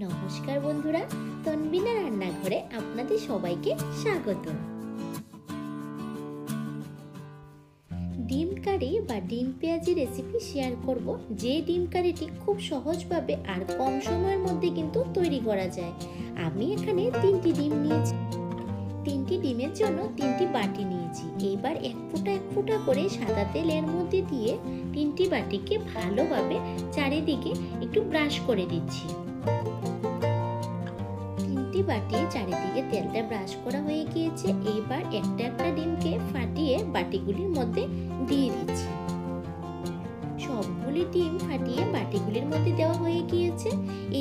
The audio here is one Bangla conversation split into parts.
নমস্কার বন্ধুরা, তনবিনা রান্নাঘরে আপনাদের সবাইকে স্বাগত। ডিম কারি বা ডিম পেঁয়াজি রেসিপি শেয়ার করব, যে ডিম কারিটি খুব সহজভাবে আর কম সময়ের মধ্যে কিন্তু তৈরি করা যায়। আমি এখানে 3টি ডিম নিয়েছি। 3টি ডিমের জন্য 3টি বাটি নিয়েছি। এবার এক ফোঁটা করে সাদা তেল এর মধ্যে দিয়ে 3টি বাটিকে ভালোভাবে চারিদিকে একটু ব্রাশ করে দিচ্ছি। 3টি বাটি চারিদিকে তেলটা ব্রাশ করা হয়ে গিয়েছে। এবার একটা ডিমকে ফাটিয়ে বাটিগুলির মধ্যে দিয়ে দিচ্ছি। সবগুলি ডিম ফাটিয়ে বাটিগুলির মধ্যে দেওয়া হয়ে গিয়েছে।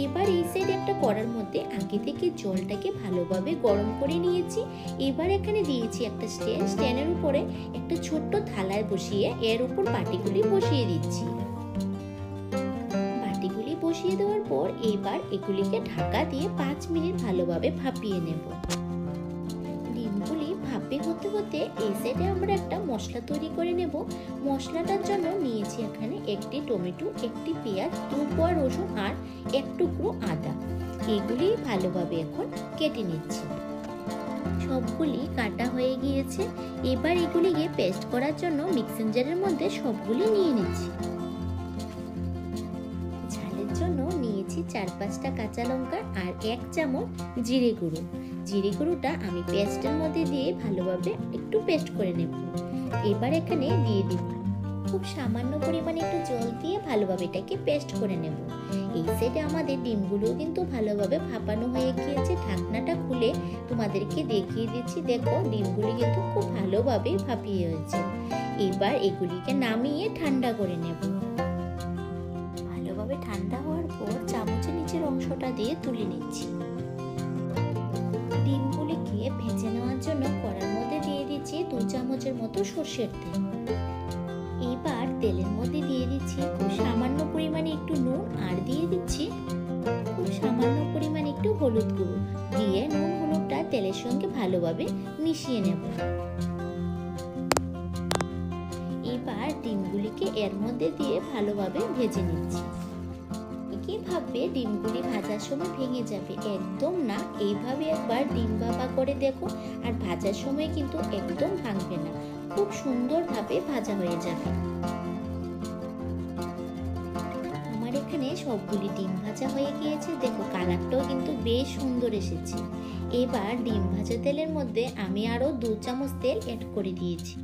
এবার এই সাইডে একটা কড়ার মধ্যে আগে থেকে জলটাকে ভালোভাবে গরম করে নিয়েছি। এবার এখানে দিয়েছি একটা স্ট্যান্ডের উপরে একটা ছোট্ট থালায় বসিয়ে এর উপর বাটিগুলি বসিয়ে দিচ্ছি। বাটিগুলি বসিয়ে দেওয়ার পর এবার এগুলিকে ঢাকা দিয়ে 5 মিনিট ভালোভাবে ভাপিয়ে নেব। ডিমগুলি ভাপে হতে হতে এই সাইডে আমরা একটা মশলা তৈরি করে নেব। মশলাটার জন্য নিয়েছি এখানে 1টি টমেটো, 1টি পেঁয়াজ, 2 কোয়া রসুন আর 1 টুকরো আদা। এগুলি ভালোভাবে এখন কেটে নিচ্ছি। সবগুলি কাটা হয়ে গিয়েছে। এবার এগুলিকে পেস্ট করার জন্য মিক্সিং জারের মধ্যে সবগুলি নিয়ে নিচ্ছি। ঝালের জন্য নিয়েছি 4-5টা কাঁচা লঙ্কা আর 1 চামচ জিরে গুঁড়ো। জিরে গুঁড়োটা আমি পেস্টের মধ্যে দিয়ে ভালোভাবে একটু পেস্ট করে নেব। এবার এখানে দিয়ে দিব খুব সামান্য পরিমাণে একটু জল দিয়ে ভালোভাবে এটাকে পেস্ট করে নেব। এই সাইডে আমাদের ডিমগুলো কিন্তু ভালোভাবে ভাপানো হয়ে গিয়েছে। ঢাকনাটা খুলে তোমাদেরকে দেখিয়ে দিচ্ছি। দেখো, ডিমগুলি কিন্তু খুব ভালোভাবে ভাপিয়ে হয়েছে। এবার এগুলিকে নামিয়ে ঠান্ডা করে নেব। ভালোভাবে ঠান্ডা হওয়ার পর চামচের নিচের অংশটা দিয়ে তুলে নিচ্ছি। ডিমগুলিকে ভেজে নেওয়ার জন্য কড়ার মধ্যে দিয়ে দিচ্ছি 2 চামচের মতো সরষের তেল। এবার তেলের মধ্যে দিয়ে দিচ্ছি খুব সামান্য পরিমাণে একটু নুন আর দিয়ে দিচ্ছি খুব সামান্য পরিমাণে একটু হলুদ গুঁড়ো দিয়ে নুন হলুদটা তেলের সঙ্গে ভালোভাবে মিশিয়ে নেব। এবার ডিমগুলিকে এর মধ্যে দিয়ে ভালোভাবে ভেজে নিচ্ছি। ভাববে ডিমগুলি ভাজার সময় ভেঙে যাবে, একদম না। এইভাবে একবার ডিম ভাপা করে দেখো, আর ভাজার সময় কিন্তু একদম ভাঙবে না, খুব সুন্দরভাবে ভাজা হয়ে যাবে। আমার এখানে সবগুলি ডিম ভাজা হয়ে গিয়েছে। দেখো, কালারটাও কিন্তু বেশ সুন্দর এসেছে। এবার ডিম ভাজা তেলের মধ্যে আমি আরো 2 চামচ তেল অ্যাড করে দিয়েছি।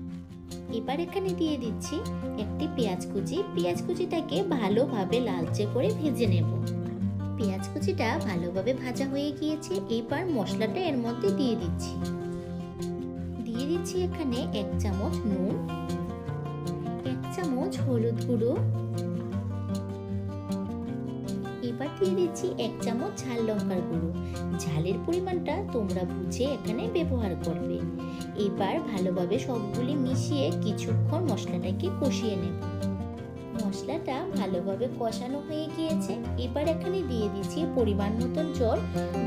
এবার এখানে দিয়ে দিচ্ছি 1টি পেঁয়াজ কুচি। পেঁয়াজ কুচিটাকে ভালোভাবে লালচে করে ভেজে নেব। পেঁয়াজ কুচিটা ভালোভাবে ভাজা হয়ে গিয়েছে। এবার মশলাটা এর মধ্যে দিয়ে দিচ্ছি। দিয়ে দিচ্ছি এখানে 1 চামচ নুন, 1 চামচ হলুদ গুঁড়ো। এবার দিয়ে দিচ্ছি 1 চামচ ঝাল লঙ্কার গুঁড়ো। ঝালের পরিমাণটা তোমরা বুঝে এখানে ব্যবহার করবে। এবার ভালোভাবে সবগুলি মিশিয়ে কিছুক্ষণ মশলাটাকে কষিয়ে নেব। মশলাটা ভালোভাবে কষানো হয়ে গিয়েছে। এবার এখানে দিয়ে দিচ্ছি পরিমাণ মতন জল।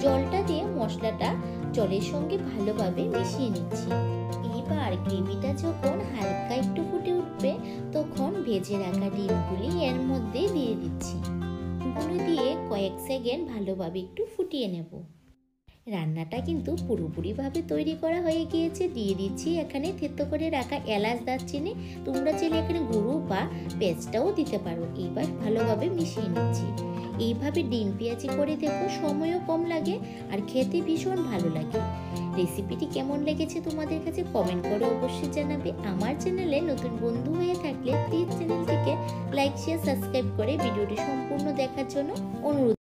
জলটা দিয়ে মশলাটা জলের সঙ্গে ভালোভাবে মিশিয়ে নিচ্ছি। এবার গ্রেভিটা যখন হালকা একটু ফুটে উঠবে তখন ভেজে রাখা ডিমগুলি এর মধ্যে দিয়ে দিচ্ছি। গুলো দিয়ে কয়েক সেকেন্ড ভালোভাবে একটু ফুটিয়ে নেব। রান্নাটা কিন্তু পুরোপুরিভাবে তৈরি করা হয়ে গিয়েছে। দিয়ে দিচ্ছি এখানে থেতো করে রাখা এলাচ, দারচিনি। তোমরা চাইলে এখানে গুঁড়ো বা পেস্টটাও দিতে পারো। এবার ভালোভাবে মিশিয়ে নিচ্ছি। এইভাবে ডিম পেঁয়াজি করে দেখো, সময়ও কম লাগে আর খেতে ভীষণ ভালো লাগে। রেসিপিটি কেমন লেগেছে তোমাদের কাছে কমেন্ট করে অবশ্যই জানাবে। আমার চ্যানেলে নতুন বন্ধু হয়ে থাকলে প্লিজ চ্যানেলটিকে লাইক, শেয়ার, সাবস্ক্রাইব করে ভিডিওটি সম্পূর্ণ দেখার জন্য অনুরোধ।